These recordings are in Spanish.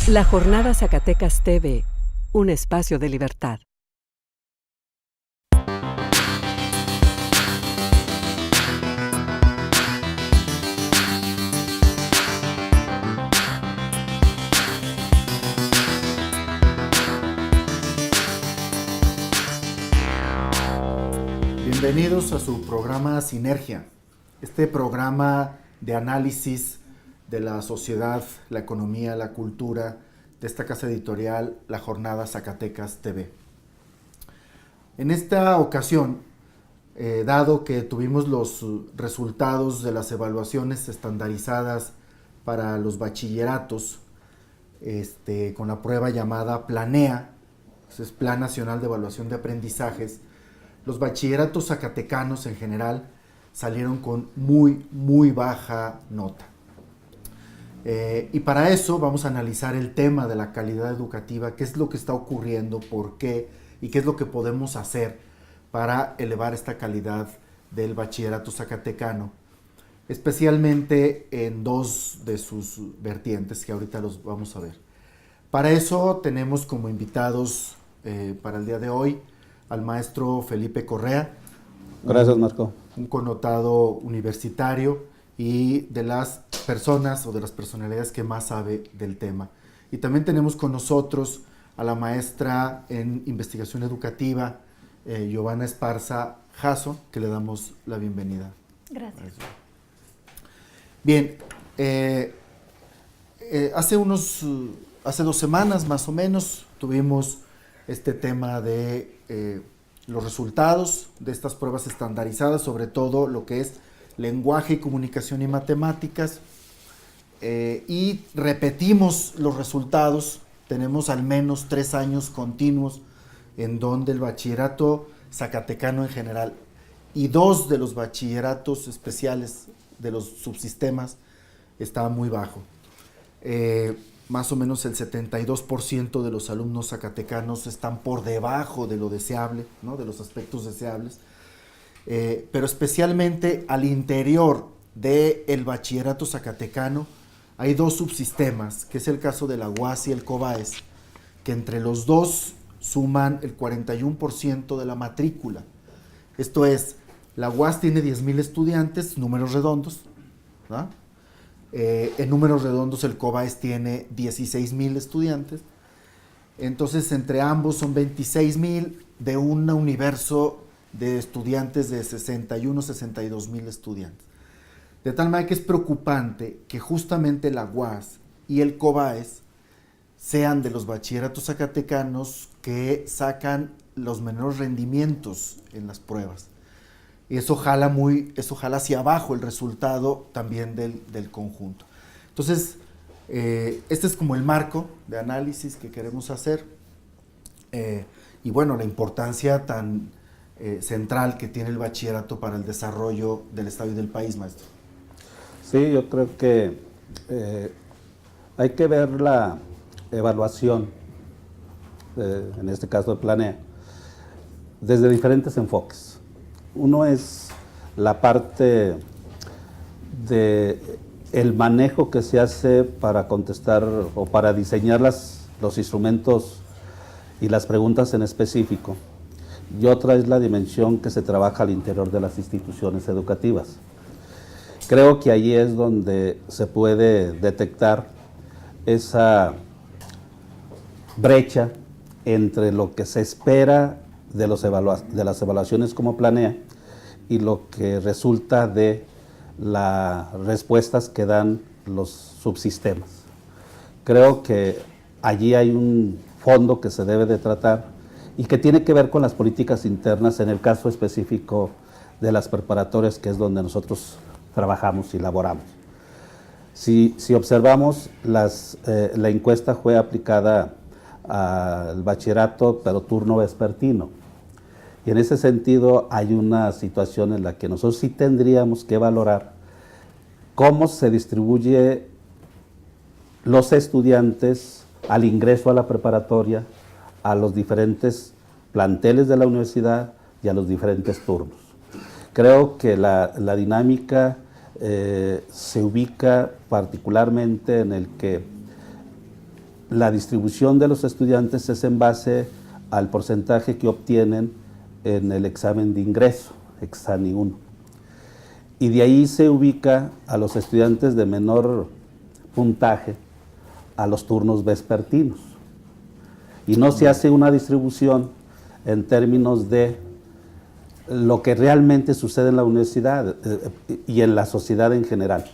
La Jornada Zacatecas TV, un espacio de libertad. Bienvenidos a su programa Sinergia, este programa de análisis de la sociedad, la economía, la cultura de esta casa editorial, La Jornada Zacatecas TV. En esta ocasión, dado que tuvimos los resultados de las evaluaciones estandarizadas para los bachilleratos, con la prueba llamada PLANEA, es Plan Nacional de Evaluación de Aprendizajes, los bachilleratos zacatecanos en general salieron con muy baja nota. Y para eso vamos a analizar el tema de la calidad educativa, qué es lo que está ocurriendo, por qué y qué es lo que podemos hacer para elevar esta calidad del bachillerato zacatecano, especialmente en dos de sus vertientes que ahorita los vamos a ver. Para eso tenemos como invitados para el día de hoy al maestro Felipe Correa. Gracias, Marco. Un connotado universitario y de las personas o de las personalidades que más sabe del tema. Y también tenemos con nosotros a la maestra en investigación educativa, Giovanna Esparza Jasso, que le damos la bienvenida. Gracias. Bien, hace 2 semanas más o menos tuvimos este tema de los resultados de estas pruebas estandarizadas, sobre todo lo que es lenguaje y comunicación y matemáticas, y repetimos los resultados. Tenemos al menos 3 años continuos en donde el bachillerato zacatecano en general y 2 de los bachilleratos especiales de los subsistemas estaba muy bajo. Más o menos el 72% de los alumnos zacatecanos están por debajo de lo deseable, ¿no? De los aspectos deseables. Pero especialmente al interior del bachillerato zacatecano hay 2 subsistemas, que es el caso de la UAS y el COBAES, que entre los dos suman el 41% de la matrícula. Esto es, la UAS tiene 10,000 estudiantes, números redondos, ¿no? En números redondos el COBAES tiene 16,000 estudiantes, entonces entre ambos son 26,000 de un universo de estudiantes de 62,000 estudiantes. De tal manera que es preocupante que justamente la UAS y el COBAES sean de los bachilleratos zacatecanos que sacan los menores rendimientos en las pruebas. Y eso jala hacia abajo el resultado también del conjunto. Entonces, este es como el marco de análisis que queremos hacer. Y bueno, la importancia tan central que tiene el bachillerato para el desarrollo del Estado y del país, maestro. Sí, yo creo que hay que ver la evaluación, en este caso de PLANEA, desde diferentes enfoques. Uno es la parte de el manejo que se hace para contestar o para diseñar los instrumentos y las preguntas en específico. Y otra es la dimensión que se trabaja al interior de las instituciones educativas. Creo que allí es donde se puede detectar esa brecha entre lo que se espera de las evaluaciones como PLANEA y lo que resulta de las respuestas que dan los subsistemas. Creo que allí hay un fondo que se debe de tratar y que tiene que ver con las políticas internas, en el caso específico de las preparatorias, que es donde nosotros trabajamos y laboramos. Si observamos, la encuesta fue aplicada al bachillerato, pero turno vespertino. Y en ese sentido hay una situación en la que nosotros sí tendríamos que valorar cómo se distribuye los estudiantes al ingreso a la preparatoria, a los diferentes planteles de la universidad y a los diferentes turnos. Creo que la dinámica se ubica particularmente en el que la distribución de los estudiantes es en base al porcentaje que obtienen en el examen de ingreso, Exani 1. Y de ahí se ubica a los estudiantes de menor puntaje a los turnos vespertinos. Y no se hace una distribución en términos de lo que realmente sucede en la universidad y en la sociedad en general.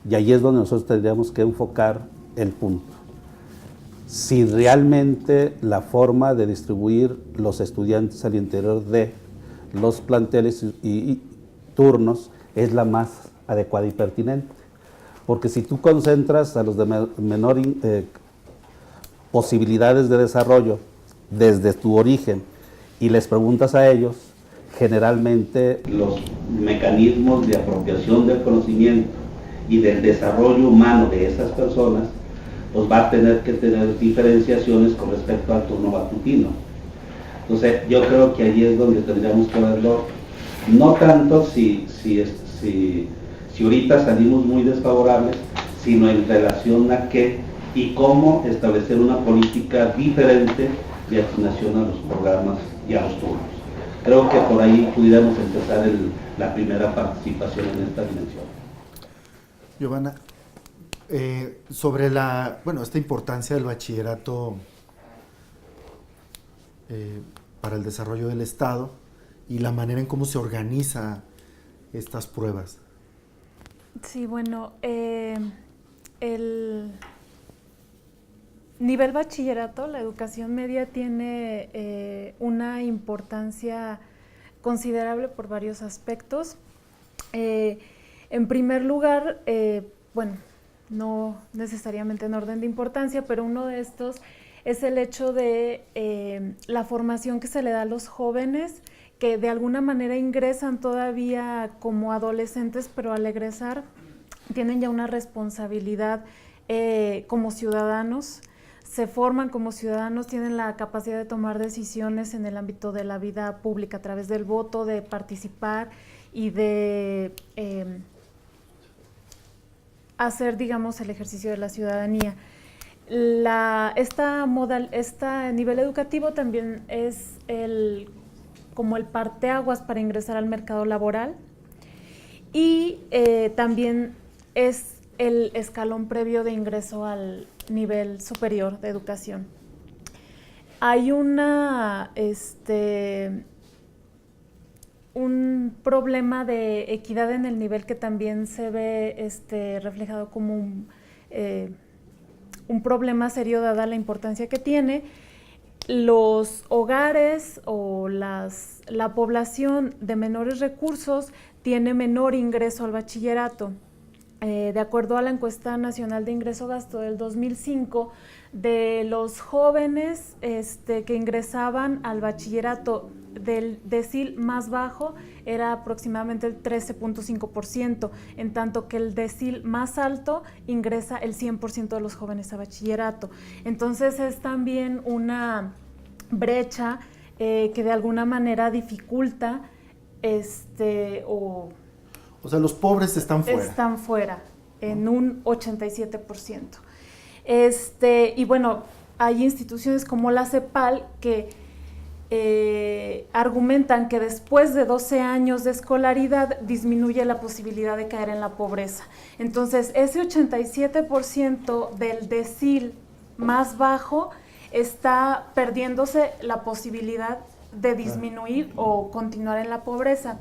Y ahí es donde nosotros tendríamos que enfocar el punto. Si realmente la forma de distribuir los estudiantes al interior de los planteles y turnos es la más adecuada y pertinente. Porque si tú concentras a los de menor posibilidades de desarrollo desde tu origen y les preguntas a ellos, generalmente los mecanismos de apropiación del conocimiento y del desarrollo humano de esas personas, pues va a tener que tener diferenciaciones con respecto al turno matutino. Entonces yo creo que ahí es donde tendríamos que verlo, no tanto si ahorita salimos muy desfavorables, sino en relación a qué y cómo establecer una política diferente de asignación a los programas y a los turnos. Creo que por ahí pudiéramos empezar la primera participación en esta dimensión. Giovanna, sobre esta importancia del bachillerato para el desarrollo del Estado y la manera en cómo se organiza estas pruebas. Sí, bueno, el nivel bachillerato, la educación media, tiene una importancia considerable por varios aspectos. En primer lugar, no necesariamente en orden de importancia, pero uno de estos es el hecho de la formación que se le da a los jóvenes que de alguna manera ingresan todavía como adolescentes, pero al egresar tienen ya una responsabilidad como ciudadanos, se forman como ciudadanos, tienen la capacidad de tomar decisiones en el ámbito de la vida pública a través del voto, de participar y de hacer, digamos, el ejercicio de la ciudadanía. Este nivel educativo también es como el parteaguas para ingresar al mercado laboral y también es el escalón previo de ingreso al nivel superior de educación. Hay un problema de equidad en el nivel que también se ve reflejado como un problema serio dada la importancia que tiene. Los hogares o la población de menores recursos tiene menor ingreso al bachillerato. De acuerdo a la encuesta nacional de ingreso-gasto del 2005, de los jóvenes que ingresaban al bachillerato del decil más bajo era aproximadamente el 13.5%, en tanto que el decil más alto ingresa el 100% de los jóvenes a bachillerato. Entonces es también una brecha que de alguna manera dificulta O sea, los pobres están fuera. Están fuera, en un 87%. Y bueno, hay instituciones como la CEPAL que argumentan que después de 12 años de escolaridad disminuye la posibilidad de caer en la pobreza. Entonces, ese 87% del decil más bajo está perdiéndose la posibilidad de disminuir o continuar en la pobreza.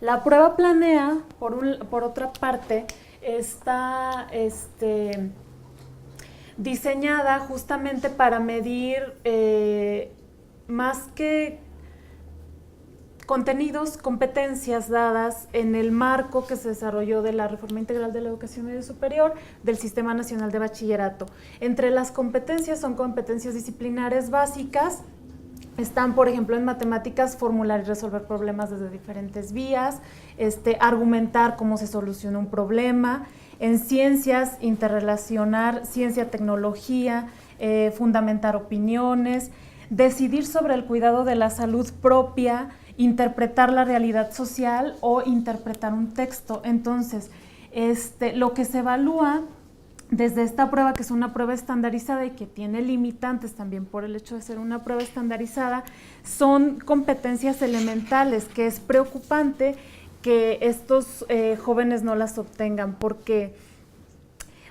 La prueba Planea, por otra parte, está diseñada justamente para medir más que contenidos, competencias dadas en el marco que se desarrolló de la Reforma Integral de la Educación Media Superior del Sistema Nacional de Bachillerato. Entre las competencias son competencias disciplinares básicas. Están, por ejemplo, en matemáticas, formular y resolver problemas desde diferentes vías, argumentar cómo se soluciona un problema. En ciencias, interrelacionar ciencia, tecnología, fundamentar opiniones, decidir sobre el cuidado de la salud propia, interpretar la realidad social o interpretar un texto. Entonces, lo que se evalúa desde esta prueba, que es una prueba estandarizada y que tiene limitantes también por el hecho de ser una prueba estandarizada, son competencias elementales, que es preocupante que estos jóvenes no las obtengan, porque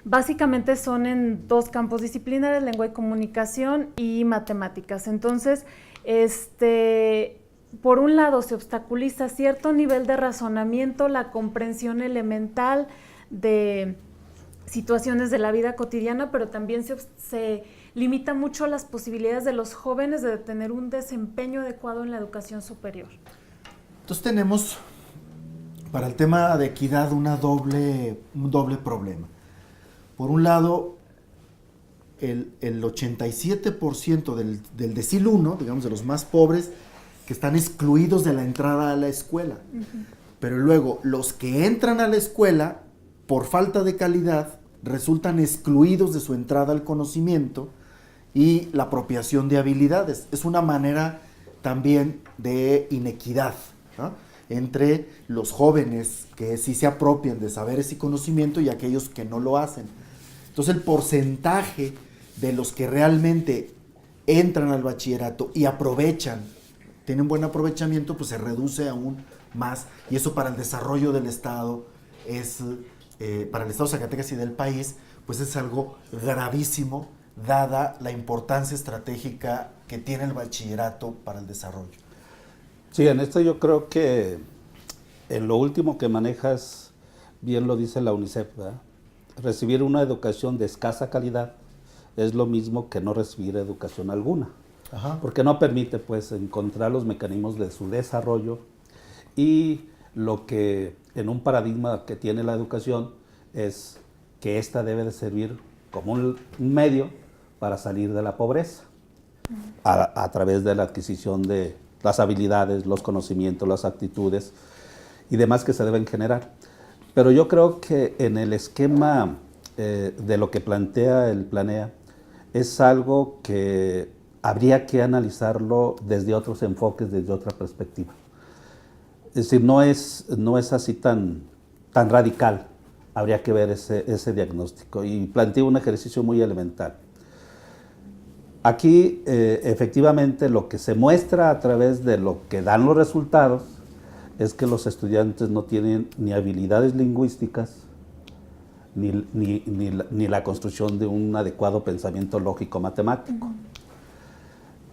básicamente son en dos campos disciplinares: lengua y comunicación y matemáticas. Entonces, por un lado se obstaculiza cierto nivel de razonamiento, la comprensión elemental de situaciones de la vida cotidiana, pero también se limita mucho las posibilidades de los jóvenes de tener un desempeño adecuado en la educación superior. Entonces tenemos para el tema de equidad un doble problema. Por un lado, el 87% del decil 1, digamos de los más pobres, que están excluidos de la entrada a la escuela. Pero luego, los que entran a la escuela, por falta de calidad, resultan excluidos de su entrada al conocimiento y la apropiación de habilidades. Es una manera también de inequidad, ¿no?, entre los jóvenes que sí se apropian de saberes y conocimiento y aquellos que no lo hacen. Entonces el porcentaje de los que realmente entran al bachillerato y aprovechan, tienen buen aprovechamiento, pues se reduce aún más, y eso para el desarrollo del Estado para el Estado de Zacatecas y del país, pues es algo gravísimo, dada la importancia estratégica que tiene el bachillerato para el desarrollo. Sí, en esto yo creo que en lo último que manejas, bien lo dice la UNICEF, ¿verdad? Recibir una educación de escasa calidad es lo mismo que no recibir educación alguna. Ajá. Porque no permite, pues, encontrar los mecanismos de su desarrollo, y lo que en un paradigma que tiene la educación es que ésta debe de servir como un medio para salir de la pobreza a través de la adquisición de las habilidades, los conocimientos, las actitudes y demás que se deben generar. Pero yo creo que en el esquema de lo que plantea el Planea es algo que habría que analizarlo desde otros enfoques, desde otra perspectiva. Es decir, no es así tan radical. Habría que ver ese diagnóstico, y planteo un ejercicio muy elemental. Aquí, efectivamente, lo que se muestra a través de lo que dan los resultados es que los estudiantes no tienen ni habilidades lingüísticas, ni la construcción de un adecuado pensamiento lógico-matemático.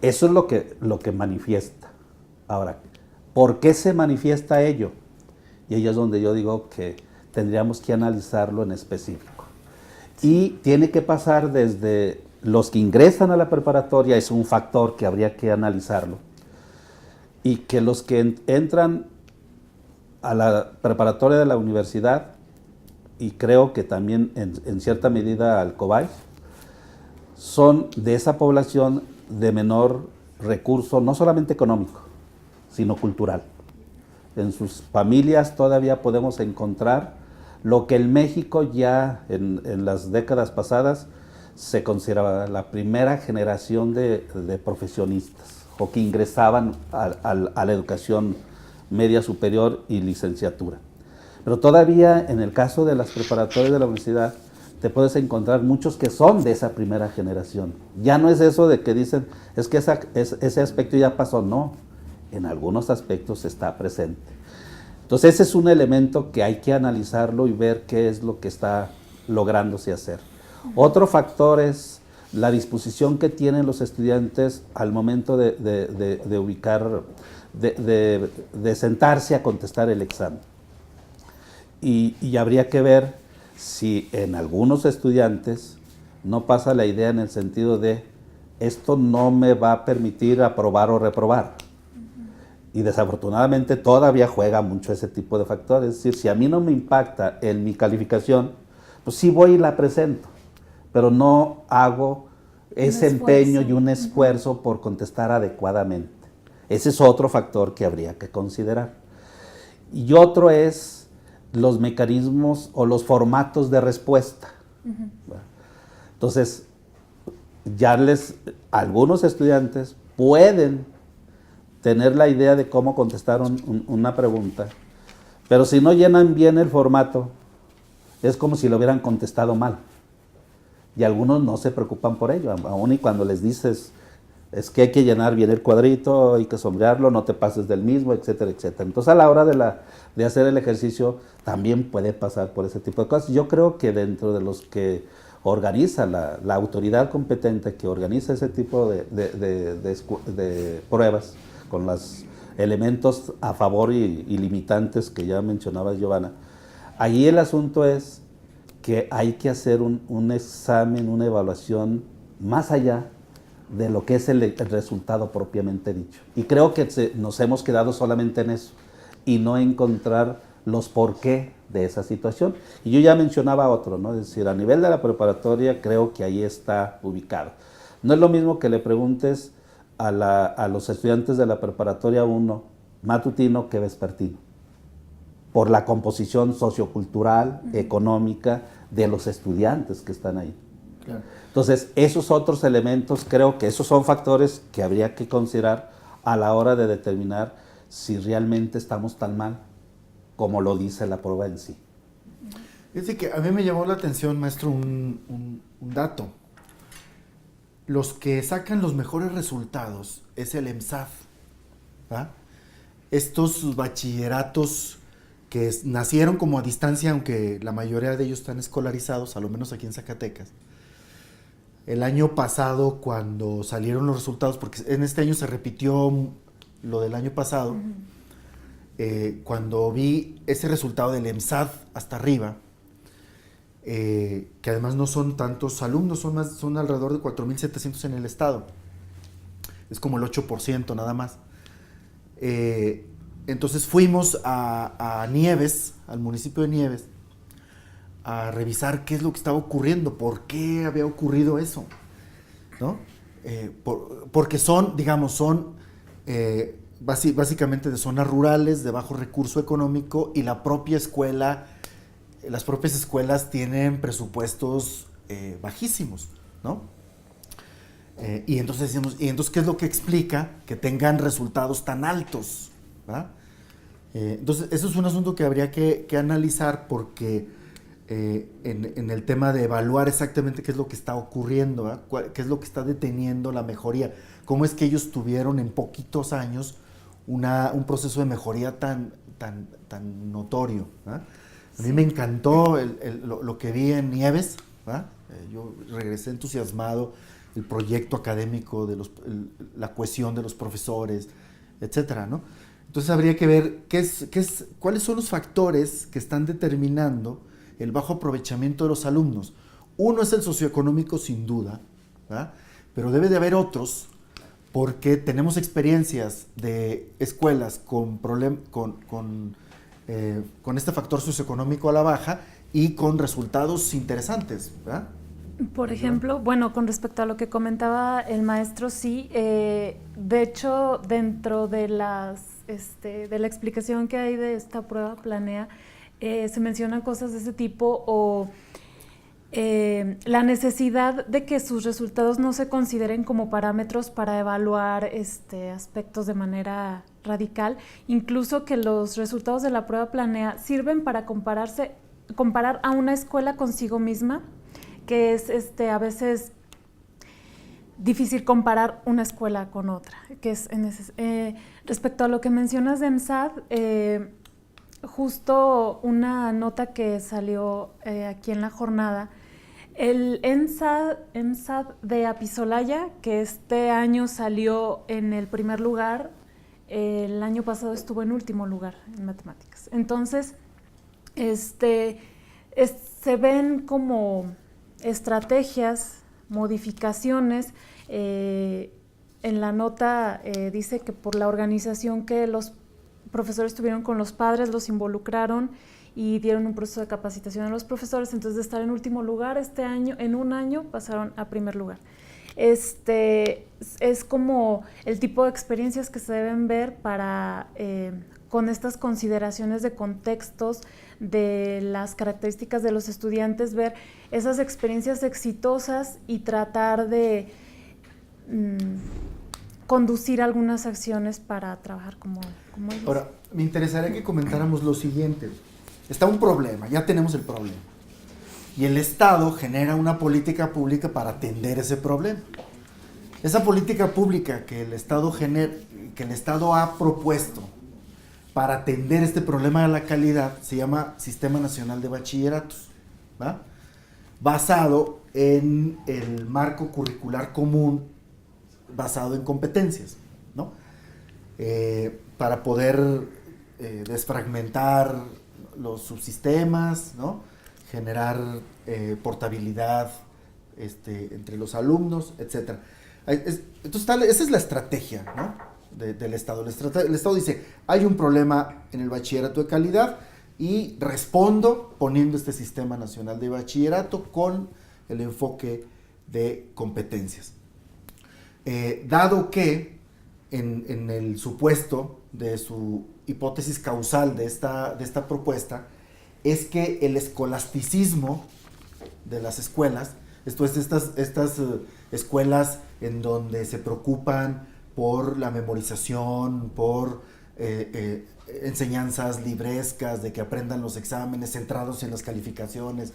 Eso es lo que manifiesta. Ahora, ¿por qué se manifiesta ello? Y ahí es donde yo digo que tendríamos que analizarlo en específico. Y tiene que pasar desde los que ingresan a la preparatoria, es un factor que habría que analizarlo, y que los que entran a la preparatoria de la universidad, y creo que también en cierta medida al COBAY, son de esa población de menor recurso, no solamente económico, sino cultural. En sus familias todavía podemos encontrar lo que en México ya en las décadas pasadas se consideraba la primera generación de profesionistas, o que ingresaban a la educación media superior y licenciatura. Pero todavía en el caso de las preparatorias de la universidad te puedes encontrar muchos que son de esa primera generación. Ya no es eso de que dicen, es que ese aspecto ya pasó. No, en algunos aspectos está presente. Entonces ese es un elemento que hay que analizarlo y ver qué es lo que está lográndose hacer. Otro factor es la disposición que tienen los estudiantes al momento de ubicar, de sentarse a contestar el examen. Y habría que ver si en algunos estudiantes no pasa la idea en el sentido de esto no me va a permitir aprobar o reprobar. Y desafortunadamente todavía juega mucho ese tipo de factores. Es decir, si a mí no me impacta en mi calificación, pues sí voy y la presento, pero no hago ese empeño y un esfuerzo por contestar adecuadamente. Ese es otro factor que habría que considerar. Y otro es los mecanismos o los formatos de respuesta. Entonces, algunos estudiantes pueden tener la idea de cómo contestar una pregunta, pero si no llenan bien el formato, es como si lo hubieran contestado mal. y algunos no se preocupan por ello, aún y cuando les dices, es que hay que llenar bien el cuadrito, hay que sombrearlo, no te pases del mismo, etcétera, etcétera. Entonces a la hora de hacer el ejercicio también puede pasar por ese tipo de cosas. Yo creo que dentro de los que organiza la autoridad competente que organiza ese tipo de pruebas con los elementos a favor y limitantes que ya mencionaba Giovanna, ahí el asunto es que hay que hacer un examen, una evaluación más allá de lo que es el resultado propiamente dicho. Y creo que nos hemos quedado solamente en eso y no encontrar los por qué de esa situación. Y yo ya mencionaba otro, ¿no? Es decir, a nivel de la preparatoria creo que ahí está ubicado. No es lo mismo que le preguntes a los estudiantes de la preparatoria 1 matutino que vespertino, por la composición sociocultural, económica de los estudiantes que están ahí. Claro. Entonces, esos otros elementos, creo que esos son factores que habría que considerar a la hora de determinar si realmente estamos tan mal como lo dice la prueba en sí. Es decir, que a mí me llamó la atención, maestro, un dato. Los que sacan los mejores resultados es el EMSAD, ¿va? Estos bachilleratos que nacieron como a distancia, aunque la mayoría de ellos están escolarizados, a lo menos aquí en Zacatecas. El año pasado, cuando salieron los resultados, porque en este año se repitió lo del año pasado, cuando vi ese resultado del EMSAD hasta arriba, que además no son tantos alumnos, son alrededor de 4,700 en el estado. Es como el 8% nada más. Entonces fuimos a Nieves, al municipio de Nieves, a revisar qué es lo que estaba ocurriendo, por qué había ocurrido eso, ¿no? Porque son, digamos, básicamente de zonas rurales, de bajo recurso económico, y la propia escuela, las propias escuelas tienen presupuestos bajísimos, ¿no? Y entonces decimos, ¿qué es lo que explica que tengan resultados tan altos? ¿Verdad? Entonces, eso es un asunto que habría que analizar, porque en el tema de evaluar exactamente qué es lo que está ocurriendo, ¿verdad? Qué es lo que está deteniendo la mejoría, cómo es que ellos tuvieron en poquitos años un proceso de mejoría tan notorio, ¿verdad? A mí me encantó lo que vi en Nieves, ¿verdad? Yo regresé entusiasmado, el proyecto académico, la cohesión de los profesores, etcétera, ¿no? Entonces habría que ver cuáles son los factores que están determinando el bajo aprovechamiento de los alumnos. Uno es el socioeconómico, sin duda, ¿verdad? Pero debe de haber otros, porque tenemos experiencias de escuelas con este factor socioeconómico a la baja y con resultados interesantes, ¿verdad? Por ejemplo, bueno, con respecto a lo que comentaba el maestro, sí, de hecho, dentro de la explicación que hay de esta prueba Planea, se mencionan cosas de ese tipo, o la necesidad de que sus resultados no se consideren como parámetros para evaluar aspectos de manera radical, incluso que los resultados de la prueba Planea sirven para comparar a una escuela consigo misma, que es a veces difícil comparar una escuela con otra. Que es respecto a lo que mencionas de EMSAD, justo una nota que salió aquí en la jornada, el EMSAD de Apizolaya, que este año salió en el primer lugar, el año pasado estuvo en último lugar en matemáticas. Entonces, se ven como estrategias, modificaciones. En la nota dice que por la organización que los profesores tuvieron con los padres, los involucraron y dieron un proceso de capacitación a los profesores. Entonces, de estar en último lugar este año, en un año pasaron a primer lugar. Es como el tipo de experiencias que se deben ver para, con estas consideraciones de contextos, de las características de los estudiantes, ver esas experiencias exitosas y tratar de conducir algunas acciones para trabajar como ellos. Ahora, me interesaría que comentáramos lo siguiente. Está un problema, ya tenemos el problema. Y el Estado genera una política pública para atender ese problema. Esa política pública que el Estado ha propuesto para atender este problema de la calidad se llama Sistema Nacional de Bachilleratos, ¿va? Basado en el marco curricular común, basado en competencias, ¿no? Para poder desfragmentar los subsistemas, ¿no? Generar portabilidad entre los alumnos, etc. Entonces, esa es la estrategia, ¿no? del Estado. El Estado dice, hay un problema en el bachillerato de calidad y respondo poniendo este Sistema Nacional de Bachillerato con el enfoque de competencias. Dado que en el supuesto de su hipótesis causal de esta propuesta es que el escolasticismo de las escuelas, esto es estas escuelas en donde se preocupan por la memorización, por enseñanzas librescas, de que aprendan los exámenes, centrados en las calificaciones.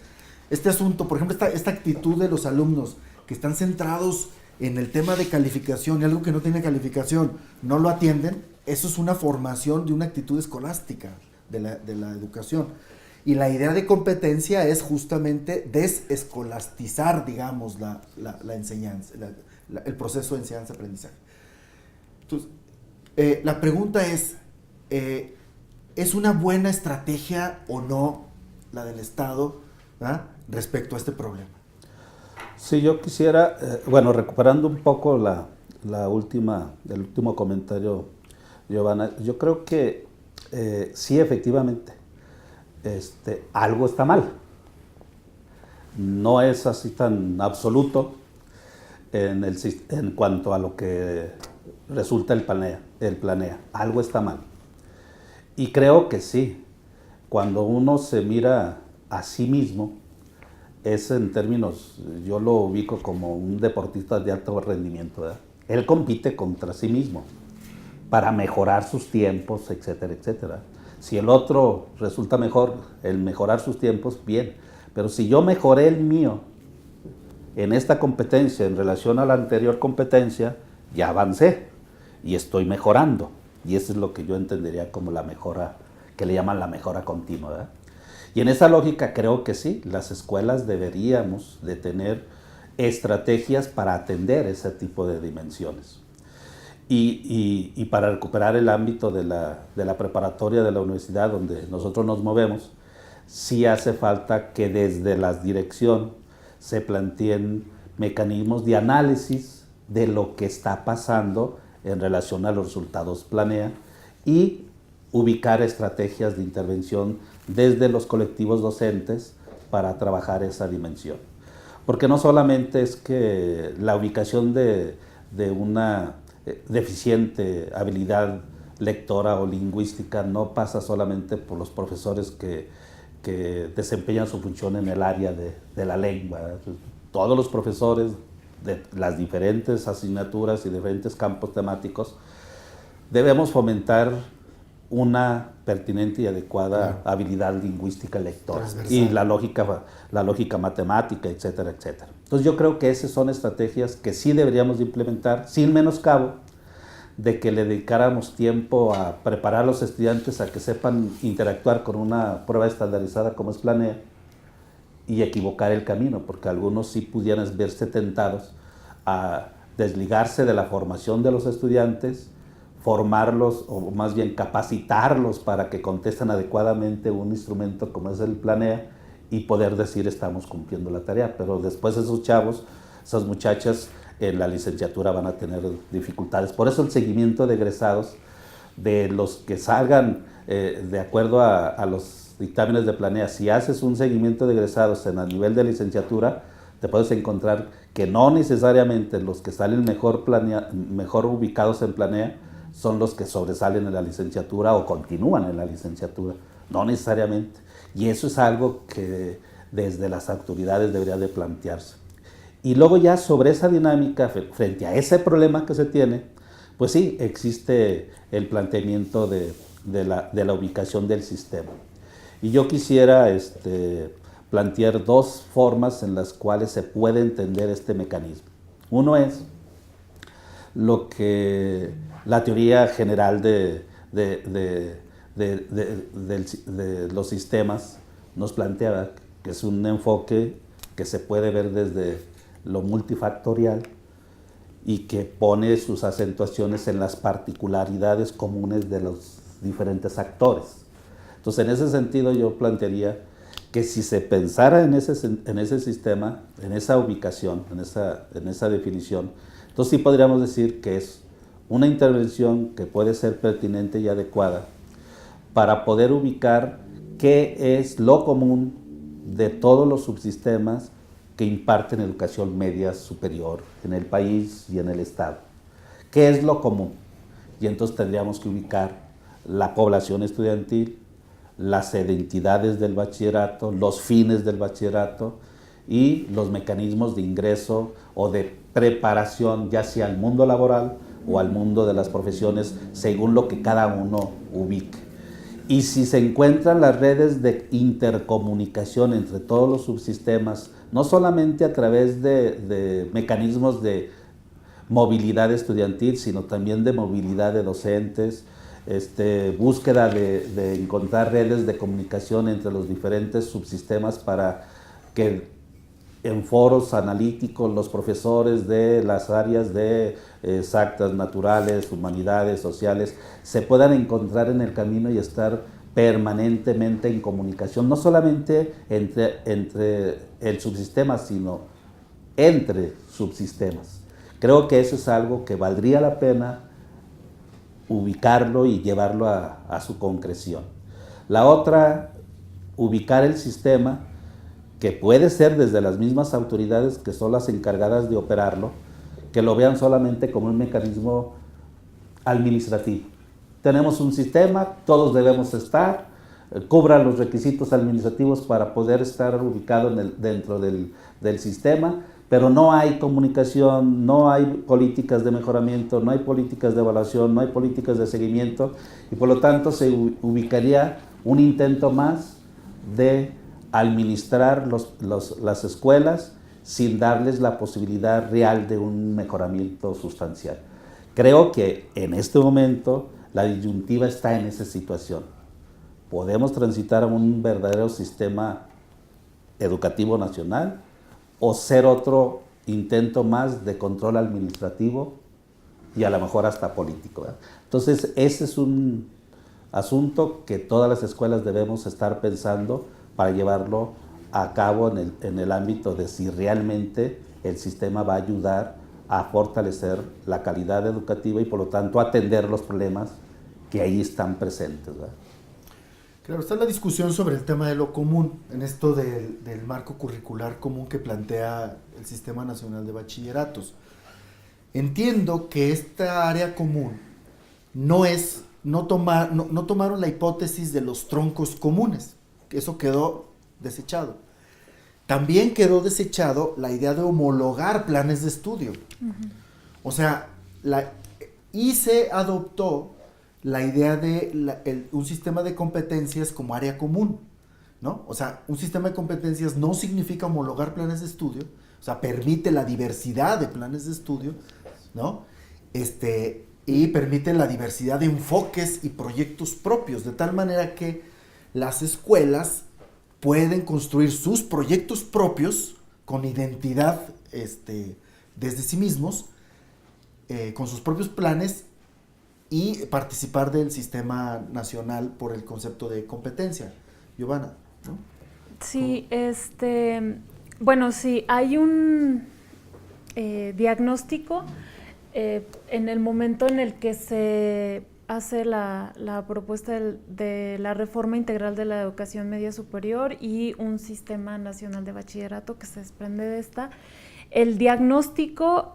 Este asunto, por ejemplo, esta actitud de los alumnos que están centrados en el tema de calificación y algo que no tiene calificación no lo atienden, eso es una formación de una actitud escolástica de la educación. Y la idea de competencia es justamente desescolastizar, digamos, la enseñanza, el proceso de enseñanza-aprendizaje. Entonces, la pregunta ¿es una buena estrategia o no la del Estado, ¿verdad?, respecto a este problema? Sí, yo quisiera, recuperando un poco el último comentario, Giovanna, yo creo que sí, efectivamente, algo está mal. No es así tan absoluto en cuanto a lo que resulta el planea. Algo está mal. Y creo que sí, cuando uno se mira a sí mismo, es en términos, yo lo ubico como un deportista de alto rendimiento, ¿verdad? Él compite contra sí mismo para mejorar sus tiempos, etcétera, etcétera. Si el otro resulta mejor, el mejorar sus tiempos, bien. Pero si yo mejoré el mío en esta competencia en relación a la anterior competencia, ya avancé y estoy mejorando. Y eso es lo que yo entendería como la mejora, que le llaman la mejora continua, ¿verdad? Y en esa lógica creo que sí, las escuelas deberíamos de tener estrategias para atender ese tipo de dimensiones. Y para recuperar el ámbito de la preparatoria de la universidad donde nosotros nos movemos, sí hace falta que desde la dirección se planteen mecanismos de análisis de lo que está pasando en relación a los resultados planea y ubicar estrategias de intervención desde los colectivos docentes para trabajar esa dimensión. Porque no solamente es que la ubicación de una deficiente habilidad lectora o lingüística no pasa solamente por los profesores que desempeñan su función en el área de la lengua. Todos los profesores de las diferentes asignaturas y diferentes campos temáticos debemos fomentar una pertinente y adecuada habilidad lingüística lectora y la lógica matemática, etcétera, etcétera. Entonces yo creo que esas son estrategias que sí deberíamos de implementar, sin menoscabo de que le dedicáramos tiempo a preparar a los estudiantes a que sepan interactuar con una prueba estandarizada como es Planea y equivocar el camino, porque algunos sí pudieran verse tentados a desligarse de la formación de los estudiantes, formarlos o más bien capacitarlos para que contesten adecuadamente un instrumento como es el Planea y poder decir estamos cumpliendo la tarea, pero después esos chavos, esas muchachas en la licenciatura van a tener dificultades. Por eso el seguimiento de egresados, de los que salgan de acuerdo a los dictámenes de Planea, si haces un seguimiento de egresados en el nivel de licenciatura, te puedes encontrar que no necesariamente los que salen mejor ubicados en Planea son los que sobresalen en la licenciatura o continúan en la licenciatura, no necesariamente. Y eso es algo que desde las autoridades debería de plantearse. Y luego ya sobre esa dinámica, frente a ese problema que se tiene, pues sí, existe el planteamiento de la ubicación del sistema. Y yo quisiera plantear dos formas en las cuales se puede entender este mecanismo. Uno es lo que la teoría general de los sistemas nos planteaba, que es un enfoque que se puede ver desde lo multifactorial y que pone sus acentuaciones en las particularidades comunes de los diferentes actores. Entonces, en ese sentido, yo plantearía que si se pensara en ese sistema, en esa ubicación, en esa definición, entonces sí podríamos decir que es una intervención que puede ser pertinente y adecuada para poder ubicar qué es lo común de todos los subsistemas que imparten educación media superior en el país y en el Estado. ¿Qué es lo común? Y entonces tendríamos que ubicar la población estudiantil, las identidades del bachillerato, los fines del bachillerato y los mecanismos de ingreso o de preparación, ya sea al mundo laboral o al mundo de las profesiones, según lo que cada uno ubique. Y si se encuentran las redes de intercomunicación entre todos los subsistemas, no solamente a través de mecanismos de movilidad estudiantil, sino también de movilidad de docentes, búsqueda de encontrar redes de comunicación entre los diferentes subsistemas para que en foros analíticos los profesores de las áreas de exactas, naturales, humanidades, sociales, se puedan encontrar en el camino y estar permanentemente en comunicación, no solamente entre el subsistema, sino entre subsistemas. Creo que eso es algo que valdría la pena ubicarlo y llevarlo a su concreción. La otra, ubicar el sistema, que puede ser desde las mismas autoridades que son las encargadas de operarlo, que lo vean solamente como un mecanismo administrativo. Tenemos un sistema, todos debemos estar, cubra los requisitos administrativos para poder estar ubicado dentro del sistema, pero no hay comunicación, no hay políticas de mejoramiento, no hay políticas de evaluación, no hay políticas de seguimiento, y por lo tanto se ubicaría un intento más de administrar las escuelas sin darles la posibilidad real de un mejoramiento sustancial. Creo que en este momento la disyuntiva está en esa situación. ¿Podemos transitar a un verdadero sistema educativo nacional o ser otro intento más de control administrativo y a lo mejor hasta político, ¿verdad? Entonces, ese es un asunto que todas las escuelas debemos estar pensando para llevarlo a cabo en el ámbito de si realmente el sistema va a ayudar a fortalecer la calidad educativa y por lo tanto atender los problemas que ahí están presentes, ¿verdad? Claro, está la discusión sobre el tema de lo común, en esto del marco curricular común que plantea el Sistema Nacional de Bachilleratos. Entiendo que esta área común no tomaron la hipótesis de los troncos comunes, que eso quedó desechado. También quedó desechado la idea de homologar planes de estudio. O sea, y se adoptó la idea de un sistema de competencias como área común, ¿no? O sea, un sistema de competencias no significa homologar planes de estudio, o sea, permite la diversidad de planes de estudio, ¿no? Y permite la diversidad de enfoques y proyectos propios, de tal manera que las escuelas pueden construir sus proyectos propios con identidad desde sí mismos, con sus propios planes, y participar del sistema nacional por el concepto de competencia. Giovanna, ¿no? Sí, bueno, sí, hay un diagnóstico en el momento en el que se hace la propuesta de la reforma integral de la educación media superior y un sistema nacional de bachillerato que se desprende de esta. El diagnóstico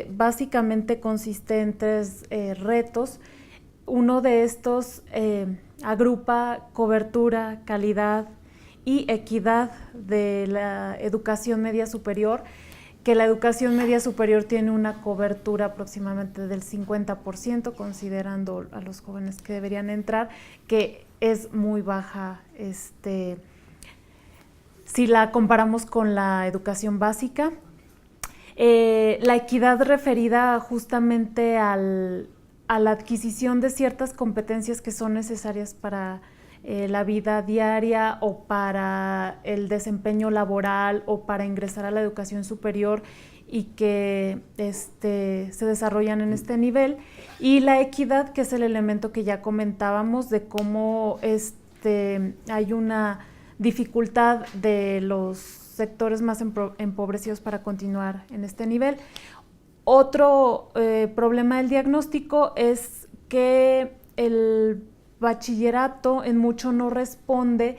básicamente consiste en tres retos. Uno de estos agrupa cobertura, calidad y equidad de la educación media superior, que la educación media superior tiene una cobertura aproximadamente del 50%, considerando a los jóvenes que deberían entrar, que es muy baja. si la comparamos con la educación básica. La equidad referida justamente a la adquisición de ciertas competencias que son necesarias para la vida diaria o para el desempeño laboral o para ingresar a la educación superior y que se desarrollan en este nivel, y la equidad, que es el elemento que ya comentábamos de cómo hay una dificultad de los sectores más empobrecidos para continuar en este nivel. Otro problema del diagnóstico es que el bachillerato en mucho no responde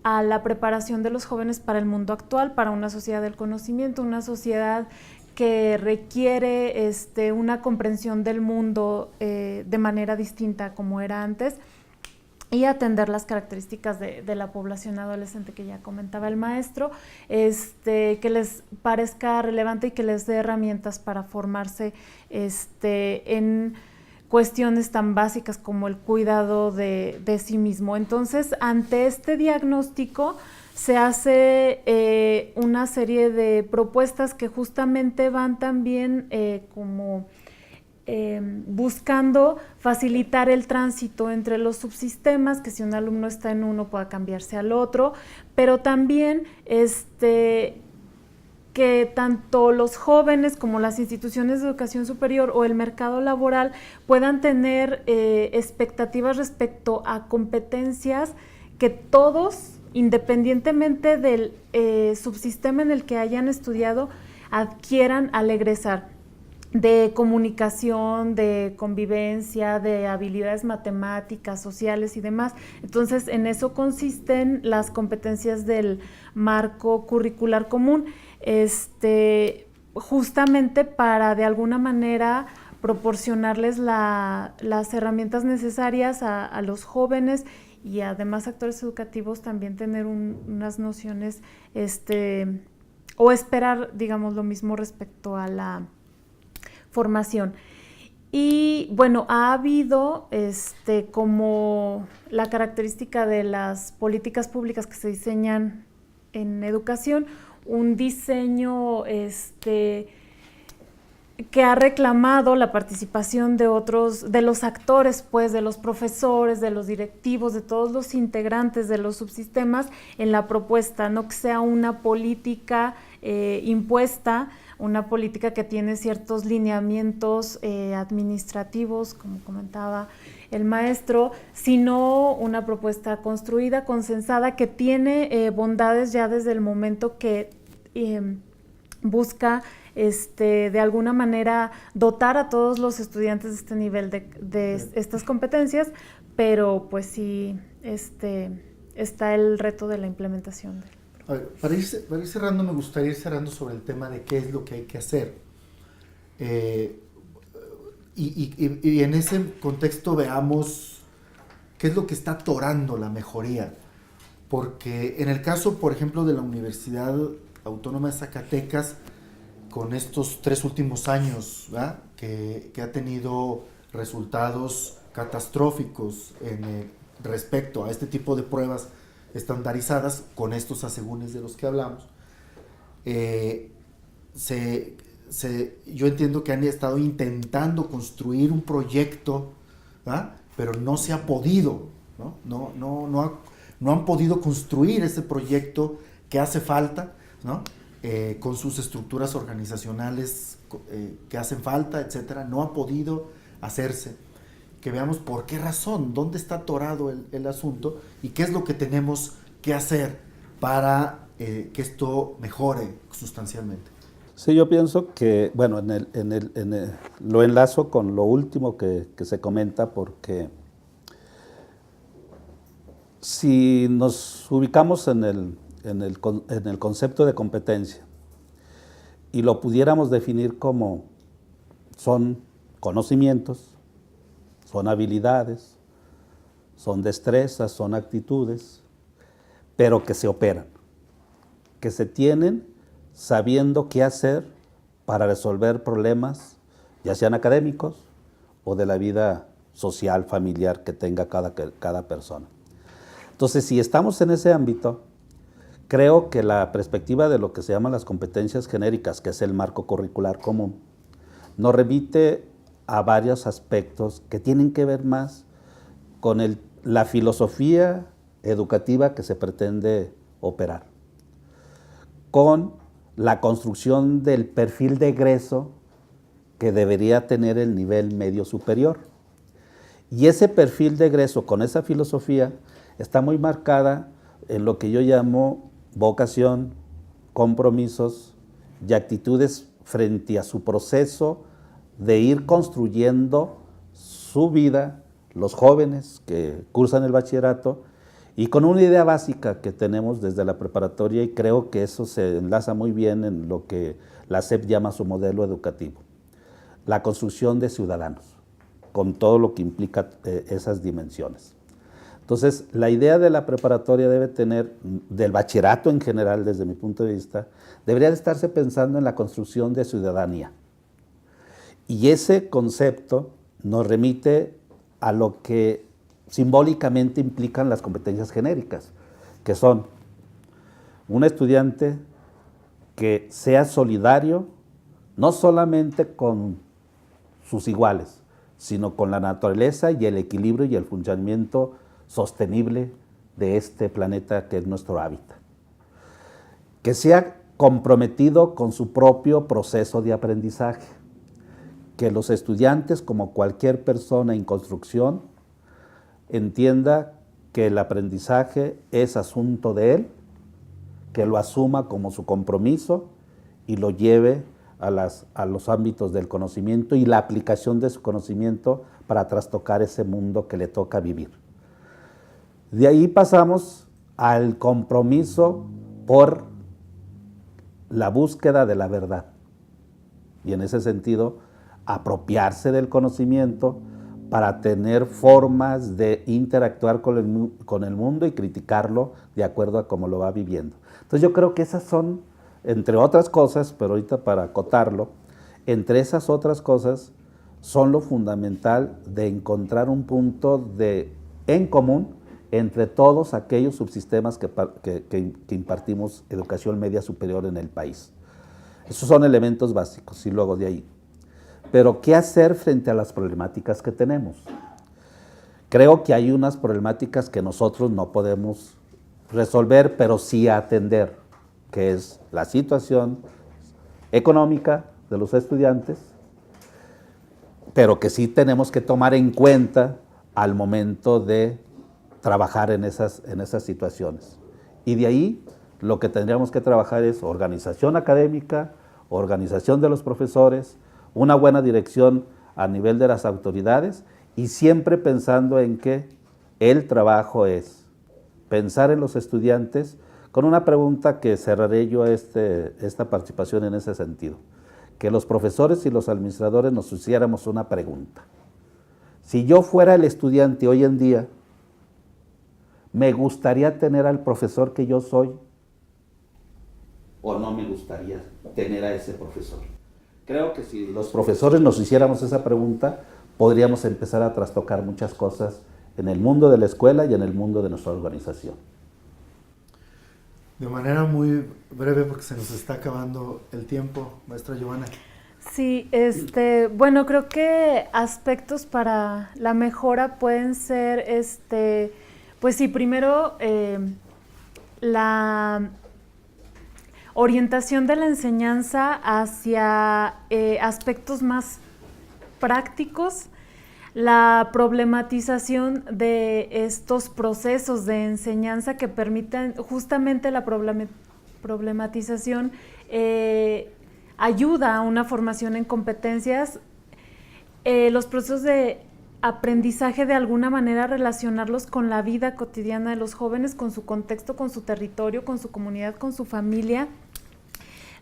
a la preparación de los jóvenes para el mundo actual, para una sociedad del conocimiento, una sociedad que requiere una comprensión del mundo de manera distinta como era antes, y atender las características de la población adolescente que ya comentaba el maestro, que les parezca relevante y que les dé herramientas para formarse en cuestiones tan básicas como el cuidado de sí mismo. Entonces, ante este diagnóstico se hace una serie de propuestas que justamente van también buscando facilitar el tránsito entre los subsistemas, que si un alumno está en uno pueda cambiarse al otro, pero también que tanto los jóvenes como las instituciones de educación superior o el mercado laboral puedan tener expectativas respecto a competencias que todos, independientemente del subsistema en el que hayan estudiado, adquieran al egresar, de comunicación, de convivencia, de habilidades matemáticas, sociales y demás. Entonces, en eso consisten las competencias del marco curricular común, justamente para de alguna manera proporcionarles las herramientas necesarias a los jóvenes y además actores educativos también tener unas nociones o esperar, digamos, lo mismo respecto a la formación. Y bueno, ha habido como la característica de las políticas públicas que se diseñan en educación, un diseño que ha reclamado la participación de los actores, pues, de los profesores, de los directivos, de todos los integrantes de los subsistemas en la propuesta, no que sea una política impuesta, una política que tiene ciertos lineamientos administrativos, como comentaba el maestro, sino una propuesta construida, consensada, que tiene bondades ya desde el momento que busca de alguna manera dotar a todos los estudiantes de este nivel de estas competencias, pero pues sí está el reto de la implementación. A ver, para ir cerrando, me gustaría ir cerrando sobre el tema de qué es lo que hay que hacer. Y en ese contexto veamos qué es lo que está atorando la mejoría. Porque en el caso, por ejemplo, de la Universidad Autónoma de Zacatecas, con estos 3 últimos años, ¿verdad?, que ha tenido resultados catastróficos respecto a este tipo de pruebas estandarizadas, con estos asegúnes de los que hablamos, yo entiendo que han estado intentando construir un proyecto, ¿verdad?, pero no se ha podido, ¿no? No han podido construir ese proyecto que hace falta, ¿no?, con sus estructuras organizacionales que hacen falta, etcétera. No ha podido hacerse. Que veamos por qué razón, dónde está atorado el asunto y qué es lo que tenemos que hacer para que esto mejore sustancialmente. Sí, yo pienso que, bueno, lo enlazo con lo último que se comenta, porque si nos ubicamos en el concepto de competencia y lo pudiéramos definir como son conocimientos, son habilidades, son destrezas, son actitudes, pero que se operan, que se tienen sabiendo qué hacer para resolver problemas, ya sean académicos o de la vida social, familiar que tenga cada persona. Entonces, si estamos en ese ámbito, creo que la perspectiva de lo que se llaman las competencias genéricas, que es el marco curricular común, nos remite a varios aspectos que tienen que ver más con la filosofía educativa que se pretende operar, con la construcción del perfil de egreso que debería tener el nivel medio superior. Y ese perfil de egreso con esa filosofía está muy marcada en lo que yo llamo vocación, compromisos y actitudes frente a su proceso de ir construyendo su vida, los jóvenes que cursan el bachillerato, y con una idea básica que tenemos desde la preparatoria, y creo que eso se enlaza muy bien en lo que la SEP llama su modelo educativo, la construcción de ciudadanos, con todo lo que implica esas dimensiones. Entonces, la idea de la preparatoria debe tener, del bachillerato en general, desde mi punto de vista, debería de estarse pensando en la construcción de ciudadanía. Y ese concepto nos remite a lo que simbólicamente implican las competencias genéricas, que son un estudiante que sea solidario, no solamente con sus iguales, sino con la naturaleza y el equilibrio y el funcionamiento sostenible de este planeta que es nuestro hábitat. Que sea comprometido con su propio proceso de aprendizaje. Que los estudiantes, como cualquier persona en construcción, entienda que el aprendizaje es asunto de él, que lo asuma como su compromiso y lo lleve a los ámbitos del conocimiento y la aplicación de su conocimiento para trastocar ese mundo que le toca vivir. De ahí pasamos al compromiso por la búsqueda de la verdad. Y en ese sentido, apropiarse del conocimiento para tener formas de interactuar con el mundo y criticarlo de acuerdo a cómo lo va viviendo. Entonces yo creo que esas son, entre otras cosas, pero ahorita para acotarlo, entre esas otras cosas son lo fundamental de encontrar un punto en común entre todos aquellos subsistemas que impartimos educación media superior en el país. Esos son elementos básicos y luego de ahí. Pero, ¿qué hacer frente a las problemáticas que tenemos? Creo que hay unas problemáticas que nosotros no podemos resolver, pero sí atender, que es la situación económica de los estudiantes, pero que sí tenemos que tomar en cuenta al momento de trabajar en esas situaciones. Y de ahí lo que tendríamos que trabajar es organización académica, organización de los profesores, una buena dirección a nivel de las autoridades y siempre pensando en que el trabajo es pensar en los estudiantes con una pregunta que cerraré yo esta participación en ese sentido. Que los profesores y los administradores nos hiciéramos una pregunta. Si yo fuera el estudiante hoy en día, ¿me gustaría tener al profesor que yo soy? ¿O no me gustaría tener a ese profesor? Creo que si los profesores nos hiciéramos esa pregunta, podríamos empezar a trastocar muchas cosas en el mundo de la escuela y en el mundo de nuestra organización. De manera muy breve, porque se nos está acabando el tiempo, maestra Giovanna. Sí, bueno, creo que aspectos para la mejora pueden ser, pues sí, primero la orientación de la enseñanza hacia aspectos más prácticos, la problematización de estos procesos de enseñanza que permitan justamente la problematización ayuda a una formación en competencias, los procesos de aprendizaje de alguna manera relacionarlos con la vida cotidiana de los jóvenes, con su contexto, con su territorio, con su comunidad, con su familia,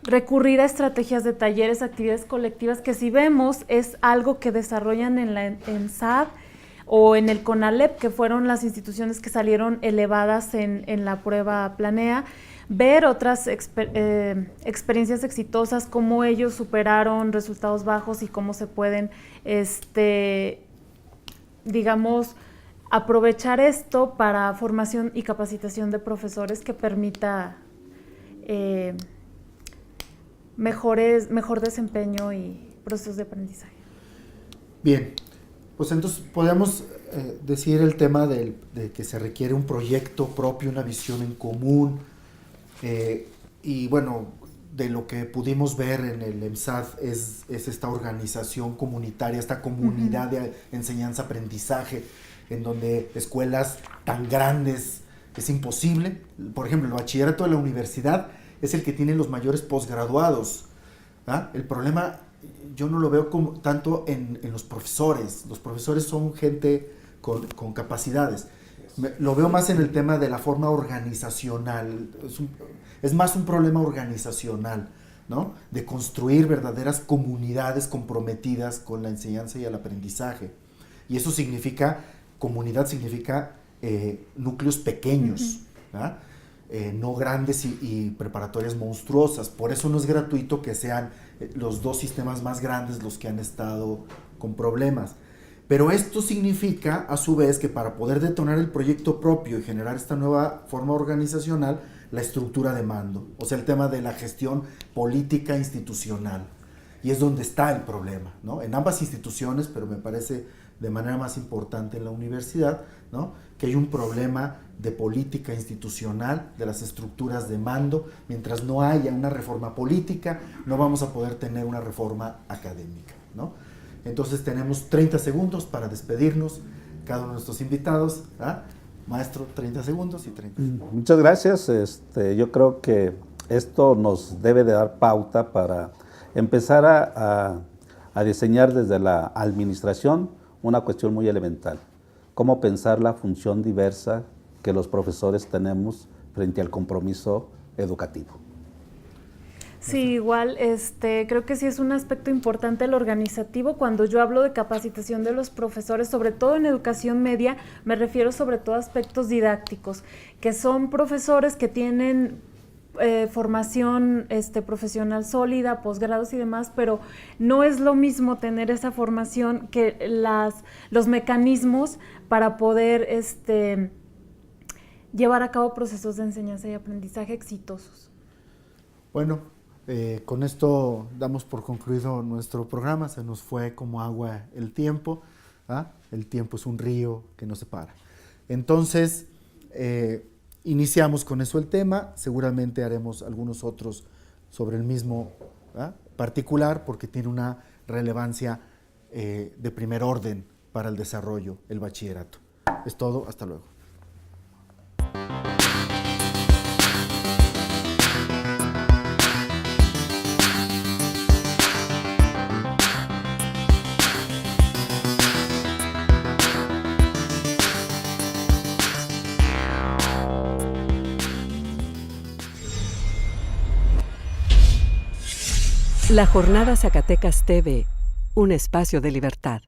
recurrir a estrategias de talleres, actividades colectivas, que si vemos es algo que desarrollan en la ENSAD o en el CONALEP, que fueron las instituciones que salieron elevadas en la prueba Planea, ver otras experiencias exitosas, cómo ellos superaron resultados bajos y cómo se pueden, digamos, aprovechar esto para formación y capacitación de profesores que permita mejor desempeño y procesos de aprendizaje. Bien, pues entonces podemos decir el tema de que se requiere un proyecto propio, una visión en común, y bueno, de lo que pudimos ver en el EMSAD es esta organización comunitaria, esta comunidad de enseñanza-aprendizaje, en donde escuelas tan grandes es imposible. Por ejemplo, el bachillerato de la universidad es el que tiene los mayores posgraduados. ¿Ah? El problema yo no lo veo como, tanto en los profesores. Los profesores son gente con capacidades. Lo veo más en el tema de la forma organizacional. Es más un problema organizacional, ¿no? De construir verdaderas comunidades comprometidas con la enseñanza y el aprendizaje. Y eso significa, comunidad significa núcleos pequeños, ¿verdad? No grandes y preparatorias monstruosas. Por eso no es gratuito que sean los dos sistemas más grandes los que han estado con problemas. Pero esto significa, a su vez, que para poder detonar el proyecto propio y generar esta nueva forma organizacional, la estructura de mando, o sea, el tema de la gestión política institucional. Y es donde está el problema, ¿no? En ambas instituciones, pero me parece de manera más importante en la universidad, ¿no? Que hay un problema de política institucional, de las estructuras de mando. Mientras no haya una reforma política, no vamos a poder tener una reforma académica, ¿no? Entonces tenemos 30 segundos para despedirnos, cada uno de nuestros invitados. ¿Ah? Maestro, 30 segundos y 30 segundos. Muchas gracias. Yo creo que esto nos debe de dar pauta para empezar a diseñar desde la administración una cuestión muy elemental. Cómo pensar la función diversa que los profesores tenemos frente al compromiso educativo. Sí, igual, creo que sí es un aspecto importante el organizativo. Cuando yo hablo de capacitación de los profesores, sobre todo en educación media, me refiero sobre todo a aspectos didácticos, que son profesores que tienen formación profesional sólida, posgrados y demás, pero no es lo mismo tener esa formación que los mecanismos para poder llevar a cabo procesos de enseñanza y aprendizaje exitosos. Bueno, con esto damos por concluido nuestro programa. Se nos fue como agua el tiempo. ¿Ah? El tiempo es un río que no se para. Entonces, iniciamos con eso el tema. Seguramente haremos algunos otros sobre el mismo particular, porque tiene una relevancia de primer orden para el desarrollo, el bachillerato. Es todo. Hasta luego. La Jornada Zacatecas TV, un espacio de libertad.